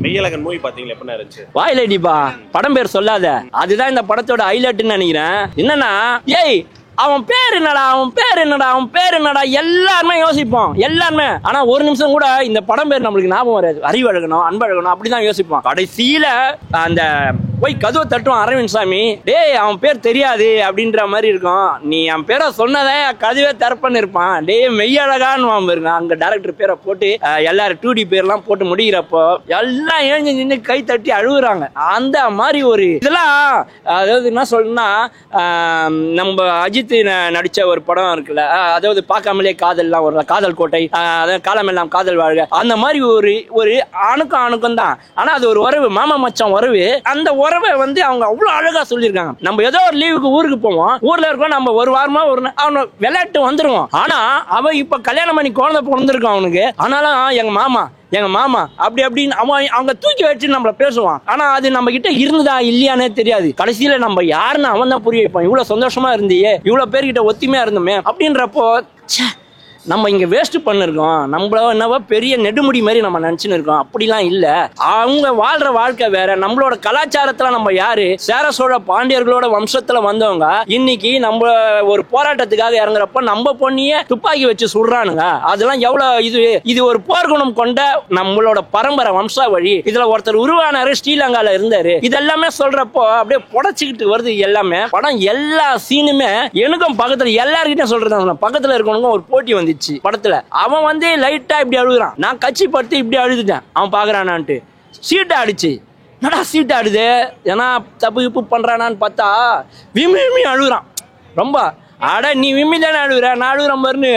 Meiyazhagan movie பாத்தீங்களா, எப்படி இருந்துச்சு? வாயிலடிப்பா, படம் பேர் சொல்லாத. அதுதான் இந்த படத்தோட ஹைலைட்னு நினைக்கிறேன். என்னன்னா, ஏய் அவன் பேர் என்னடா, அவன் பேர் என்னடா, அவன் பேர் என்னடா, எல்லாருமே யோசிப்போம், எல்லாருமே. ஆனா ஒரு நிமிஷம் கூட இந்த படம் பேர் நம்மளுக்கு ஞாபகம் வராது. அறிவழகணும், அன்பழகணும், அப்படிதான் யோசிப்போம். கடைசியில அந்த போய் கதவை தட்டுவான் அரவிந்த் சாமி, டேய் அவன் பேர் தெரியாது அப்படின்ற மாதிரி இருக்கும். நீ அவன் பேரை சொன்னதே கதவே திறப்பன்னு இருப்பான். டே மெய்யழகான்னு பாருங்க, அங்க டைரக்டர் பேரை போட்டு எல்லாரும் 2D பேர்லாம் போட்டு முடிகிறப்போ எல்லாம் ஏஞ்சி நின்று கை தட்டி அழுகுறாங்க. அந்த மாதிரி ஒரு இதெல்லாம், அதாவது என்ன சொல்லணும்னா, நம்ம அஜித் நடிச்ச ஒரு படம் இருக்குல்ல, அதாவது பார்க்காமலே காதல்லாம் ஒரு காதல் கோட்டை, அதாவது காலமெல்லாம் காதல் வாழ்க, அந்த மாதிரி ஒரு அணுக்கம் தான். ஆனா அது ஒரு உறவு, மாமா மச்சான் உறவு. அந்த உறவை வந்து அவங்க அவ்வளவு அழகா சொல்லியிருக்காங்க. நம்ம ஏதோ ஒரு லீவுக்கு ஊருக்கு போவோம், ஊர்ல இருக்கோம், நம்ம ஒரு வாரமா அவனை விளையாட்டு வந்துருவோம். ஆனா அவன் இப்ப கல்யாணம் பண்ணி குழந்தை பிறந்திருக்கான் அவனுக்கு. ஆனாலும் எங்க மாமா அப்படி அப்படின்னு அவங்க தூக்கி வச்சு நம்மள பேசுவான். ஆனா அது நம்ம கிட்ட இருந்ததா இல்லையானே தெரியாது. கடைசியில நம்ம யாருன்னு அவன் தான் புரிய வைப்பான். இவ்வளவு சந்தோஷமா இருந்தியே, இவ்வளவு பேர்கிட்ட ஒத்துமையா இருந்தோமே அப்படின்றப்போ, நம்ம இங்க வேஸ்ட் பண்ணிருக்கோம், நம்மள என்னவோ பெரிய நெடுமுடி மாதிரி நம்ம நினைச்சுன்னு இருக்கோம். அப்படிலாம் இல்ல. அவங்க வாழ்ற வாழ்க்கை வேற. நம்மளோட கலாச்சாரத்துல நம்ம யாரு, சேர சோழ பாண்டியர்களோட வம்சத்துல வந்தவங்க இன்னைக்கு நம்ம ஒரு போராட்டத்துக்காக இறங்குறப்ப நம்ம பொண்ணிய துப்பாக்கி வச்சு சுடுறானுங்க. அதெல்லாம் எவ்வளவு இது ஒரு போர்க்குணம் கொண்ட நம்மளோட பரம்பரை வம்சாவழி. இதுல ஒருத்தர் உருவானாரு, ஸ்ரீலங்கால இருந்தாரு. இதெல்லாமே சொல்றப்போ அப்படியே புடைச்சுக்கிட்டு வருது எல்லாமே. படம் எல்லா சீனுமே எனக்கும் பக்கத்துல எல்லார்கிட்டையும் சொல்றது, பக்கத்துல இருக்கவங்க ஒரு போட்டி வந்து படத்துல அவன் வந்து லைட்டா இப்படி அழுகுறான், நான் கட்சி படுத்து இப்படி அழுதுட்டேன், அவன் பாக்குறானான்ட்டு சீட்டை அடிச்சு, என்னடா சீட்டை ஆடுது, ஏன்னா தப்பு கிப்பு பண்றானான்னு பார்த்தா விம்மி அழுகுறான் ரொம்ப. அட நீ விம்மி தானே அழுகுற, நான் அழுகுறேன் பாருன்னு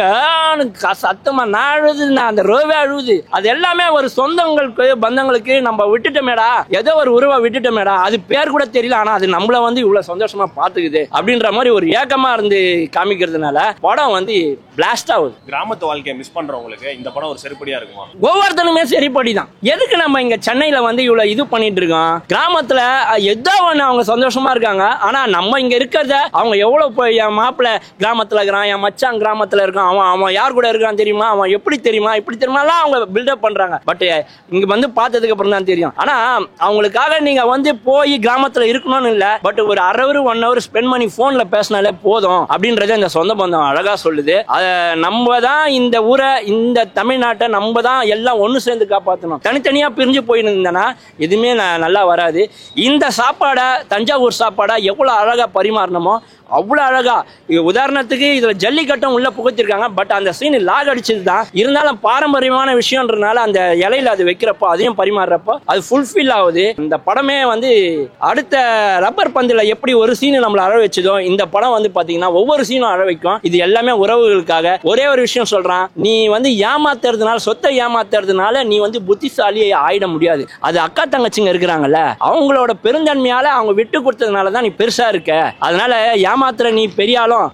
சத்தமா நான் அழுது, அந்த ரோவே அழுகுது. அது எல்லாமே ஒரு சொந்தங்களுக்கு பந்தங்களுக்கு நம்ம விட்டுட்டோமேடா, ஏதோ ஒரு உறவை விட்டுட்டோமேடா, அது பேர் கூட தெரியல, ஆனா அது நம்மள வந்து இவ்வளவு சந்தோஷமா பாத்துக்குது அப்படின்ற மாதிரி ஒரு ஏக்கமா இருந்து காமிக்கிறதுனால படம் வந்து பிளாஸ்ட் ஆகுது. கிராமத்து வாழ்க்கையை மிஸ் பண்றவங்களுக்கு இந்த படம் ஒரு செருப்படியா இருக்குமா? ஒவ்வொருத்தனுமே செருப்படி தான். எதுக்கு நம்ம இங்க சென்னையில வந்து இவ்வளவு இது பண்ணிட்டு இருக்கோம்? கிராமத்துல ஏதோ ஒண்ணு அவங்க சந்தோஷமா இருக்காங்க. ஆனா நம்ம இங்க இருக்கிறத அவங்க எவ்வளவு போய், என் மாப்பிள்ள கிராமத்துல இருக்கிறான், என் மச்சான் கிராமத்துல இருக்கான், அவன் யார் கூட இருக்கான் தெரியுமா, அவன் எப்படி தெரியுமா, இப்படி தெரியுமா அவங்க பில்டப் பண்றாங்க. பட் இங்க வந்து பார்த்ததுக்கு அப்புறம் தான் தெரியும். ஆனா அவங்களுக்காக நீங்க வந்து போய் கிராமத்துல இருக்கணும்னு இல்ல, பட் ஒரு அரை ஹவர் 1 hour ஸ்பெண்ட் பண்ணி போன்ல பேசினாலே போதும் அப்படின்றத இந்த சொந்த பந்தம் அழகா சொல்லுது. நம்ம தான் இந்த ஊரை, இந்த தமிழ்நாட்டை நம்ம தான் எல்லாம் ஒண்ணு சேர்ந்து காப்பாற்றணும். தனித்தனியா பிரிஞ்சு போயிருந்தேன்னா எதுவுமே நல்லா வராது. இந்த சாப்பாடை, தஞ்சாவூர் சாப்பாடை எவ்வளவு அழகா பரிமாறணுமோ அவ்வளவு அழகா. உதாரணத்துக்கு இதுல ஜல்லிக்கட்டும் உள்ள புகுத்திருக்காங்க, பட் அந்த சீன் லாக் அடிச்சது தான். இருந்தாலும் பாரம்பரியமான விஷயம்ன்றனால அந்த இலையில அது வைக்கிறப்போ அதையும் பரிமாறுறப்போ அது ஃபுல்ஃபில் ஆகுது. இந்த படமே வந்து அடுத்த ரப்பர் பந்துல எப்படி ஒரு சீன் நம்மள அழ வச்சதோ, இந்த படம் வந்து பாத்தீங்கன்னா ஒவ்வொரு சீனும் அழ வைக்கும். இது எல்லாமே உறவுகளுக்காக. ஒரே ஒரு விஷயம் சொல்றான், நீ வந்து ஏமாத்துறதுனால, சொத்தை ஏமாத்துறதுனால நீ வந்து புத்திசாலி ஆயிட முடியாது. அது அக்கா தங்கச்சிங்க இருக்கிறாங்கல்ல, அவங்களோட பெருந்தன்மையால அவங்க விட்டு கொடுத்ததுனாலதான் நீ பெருசா இருக்க. அதனால ஏமாத்துற நீ பெரியாலும்,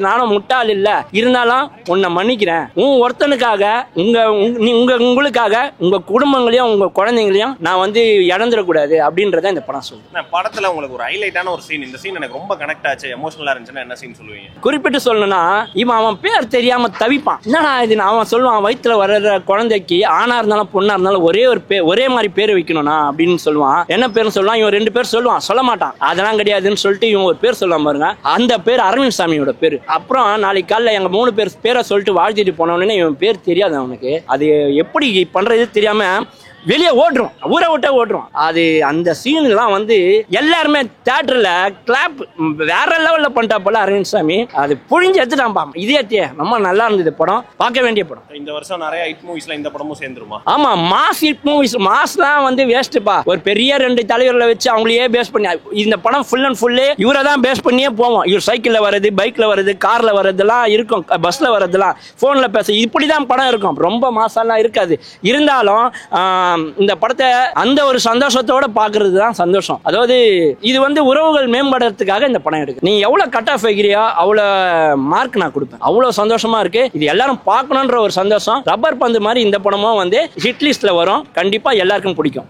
நானும் முட்டாள் இல்ல, இருந்தாலும் உன்னை மன்னிக்கிறேன். ஒருத்தனுக்காக, உங்களுக்காக, உங்க குடும்பங்களையும் உங்க குழந்தைங்களையும் நான் வந்து இழந்துடக்கூடாது அப்படின்றத இந்த படம் சொல்லுது. படத்துல உங்களுக்கு ஒரு ஹைலைட்டான ஒரு சீன், இந்த சீன் எனக்கு ரொம்ப கனெக்ட் ஆச்சு, எமோஷனலா இருந்துச்சுன்னா என்ன சீன் சொல்லுவீங்க? குறிப்பிட்டு சொல்லணும்னா, அவன் பேர் தெரியாம தவிப்பான். என்னடா இது, அவன் சொல்லுவான், வயிற்றுல வர்ற குழந்தைக்கு ஆணா இருந்தாலும் பொண்ணா இருந்தாலும் ஒரே மாதிரி பேர் வைக்கணும்னா அப்படின்னு சொல்லுவான். என்ன பேர் சொல்லுவான், இவன் 2 பேர் சொல்லுவான், சொல்ல மாட்டான். அதெல்லாம் கிடையாதுன்னு சொல்லிட்டு இவன் ஒரு பேர் சொல்லுவான் பாருங்க, அந்த பேர் அரவிந்த் சாமியோட பேரு. அப்புறம் நாளைக்கு காலைல எங்க 3 பேர் பேரை சொல்லிட்டு வாழ்த்திட்டு போனவனே இவன் பேர் தெரியாது அவனுக்கு. அது எப்படி பண்றது தெரியாம வெளியே ஓடுறோம், ஊரை விட்ட ஓடுறோம். அது அந்த சீன்லாம் வந்து எல்லாருமே தியேட்டர்ல கிளாப் வேற லெவல்ல பண்ணிட்டா போல அரவிந்த் சாமி. அது புழிஞ்சு எடுத்துட்டான். இதே ரொம்ப நல்லா இருந்தது படம், பார்க்க வேண்டிய படம். இந்த வருஷம் நிறைய ஹிட் மூவிஸ்ல இந்த படமும் சேர்ந்துருமா? ஆமா, மாஸ் ஹிட் மூவிஸ். மாஸ்லாம் வந்து வேஸ்ட்பா. ஒரு பெரிய 2 தலைவர்களை வச்சு அவங்களையே பேஸ் பண்ணி இந்த படம் ஃபுல் அண்ட் ஃபுல்லு இவரை தான் பேஸ் பண்ணியே போவோம். இவர் சைக்கிள்ல வருது, பைக்ல வருது, கார்ல வர்றதெல்லாம் இருக்கும், பஸ்ல வர்றதெல்லாம், போன்ல பேச, இப்படிதான் படம் இருக்கும். ரொம்ப மாசாலாம் இருக்காது. இருந்தாலும் இந்த படத்தை அந்த ஒரு சந்தோஷத்தோட பாக்குறது தான் சந்தோஷம். அதாவது இது வந்து உறவுகள் மேம்படுறதுக்காக இந்த படம் எடுக்கு. நீ எவ்வளவு கட் ஆஃப் வைக்கிறியோ அவ்வளவு மார்க் நான் கொடுப்பேன். அவ்வளவு சந்தோஷமா இருக்கு. இது எல்லாரும் பார்க்கணும்ன்ற ஒரு சந்தோஷம். ரப்பர் பந்து மாதிரி இந்த படமும் வந்து ஹிட் லிஸ்ட்ல வரும். கண்டிப்பா எல்லாருக்கும் பிடிக்கும்.